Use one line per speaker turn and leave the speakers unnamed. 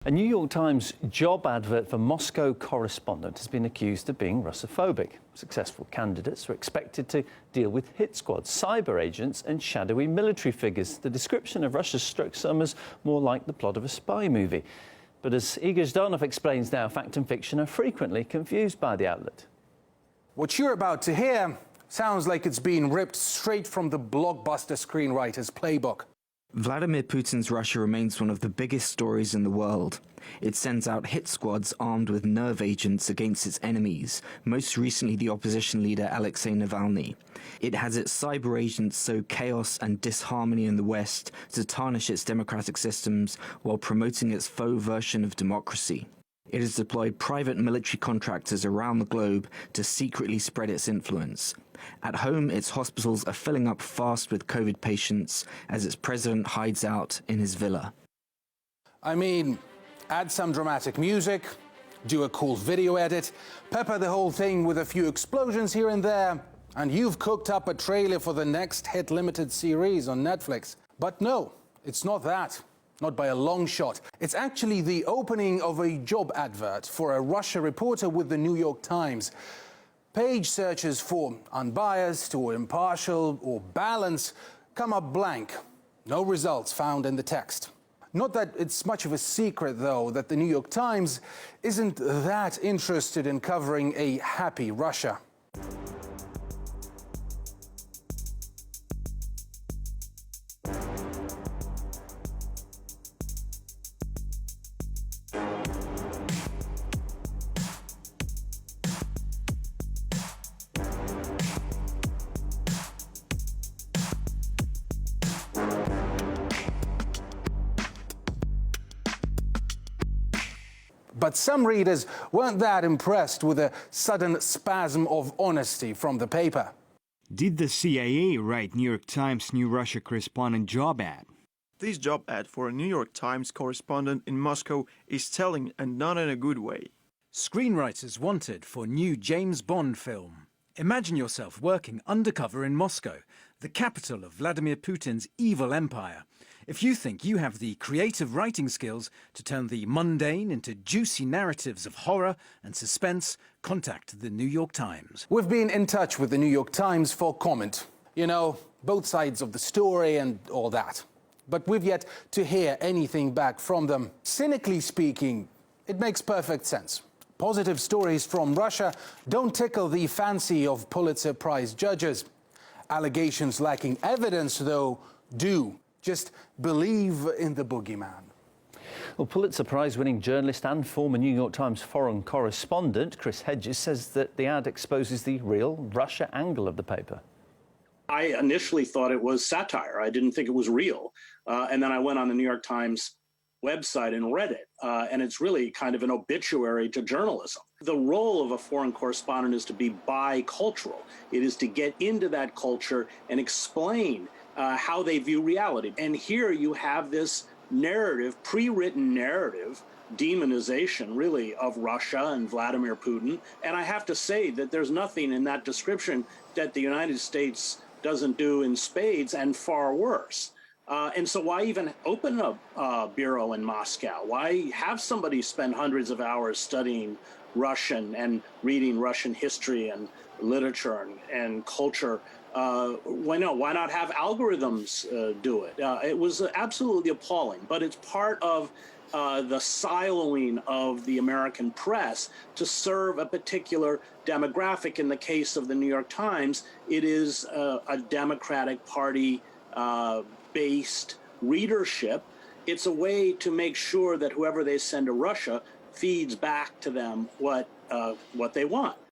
A New York Times job advert for Moscow correspondent has been accused of being Russophobic. Successful candidates are expected to deal with hit squads, cyber agents and shadowy military figures. The description of Russia struck some as more like the plot of a spy movie. But as Igor Zhdanov explains now, fact and fiction are frequently confused by the outlet.
What you're about to hear sounds like it's being ripped straight from the blockbuster screenwriter's playbook.
Vladimir Putin's Russia remains one of the biggest stories in the world. It sends out hit squads armed with nerve agents against its enemies, most recently the opposition leader Alexei Navalny. It has its cyber agents sow chaos and disharmony in the West to tarnish its democratic systems while promoting its faux version of democracy. It has deployed private military contractors around the globe to secretly spread its influence. At home, its hospitals are filling up fast with COVID patients as its president hides out in his villa.
I mean, add some dramatic music, do a cool video edit, pepper the whole thing with a few explosions here and there, and you've cooked up a trailer for the next hit limited series on Netflix. But no, it's not that. Not by a long shot. It's actually the opening of a job advert for a Russia reporter with the New York Times. Page searches for unbiased or impartial or balance come up blank. No results found in the text. Not that it's much of a secret, though, that the New York Times isn't that interested in covering a happy Russia. But some readers weren't that impressed with a sudden spasm of honesty from the paper.
Did the CIA write New York Times new Russia correspondent job ad?
This job ad for a New York Times correspondent in Moscow is telling, and not in a good way.
Screenwriters wanted for new James Bond film. Imagine yourself working undercover in Moscow, the capital of Vladimir Putin's evil empire. If you think you have the creative writing skills to turn the mundane into juicy narratives of horror and suspense, contact the New York Times.
We've been in touch with the New York Times for comment. You know, both sides of the story and all that. But we've yet to hear anything back from them. Cynically speaking, it makes perfect sense. Positive stories from Russia don't tickle the fancy of Pulitzer Prize judges. Allegations lacking evidence, though, do. Just believe in the boogeyman.
Well, Pulitzer Prize-winning journalist and former New York Times foreign correspondent Chris Hedges says that the ad exposes the real Russia angle of the paper.
I initially thought it was satire. I didn't think it was real. And then I went on the New York Times website and read it. And it's really kind of an obituary to journalism. The role of a foreign correspondent is to be bicultural. It is to get into that culture and explain how they view reality. And here you have this narrative, pre-written narrative, demonization, really, of Russia and Vladimir Putin. And I have to say that there's nothing in that description that the United States doesn't do in spades, and far worse. And so why even open a bureau in Moscow? Why have somebody spend hundreds of hours studying Russian and reading Russian history and literature and culture? Why not have algorithms do it? It was absolutely appalling, but it's part of the siloing of the American press to serve a particular demographic. In the case of the New York Times, it is a Democratic Party based readership. It's a way to make sure that whoever they send to Russia feeds back to them what they want.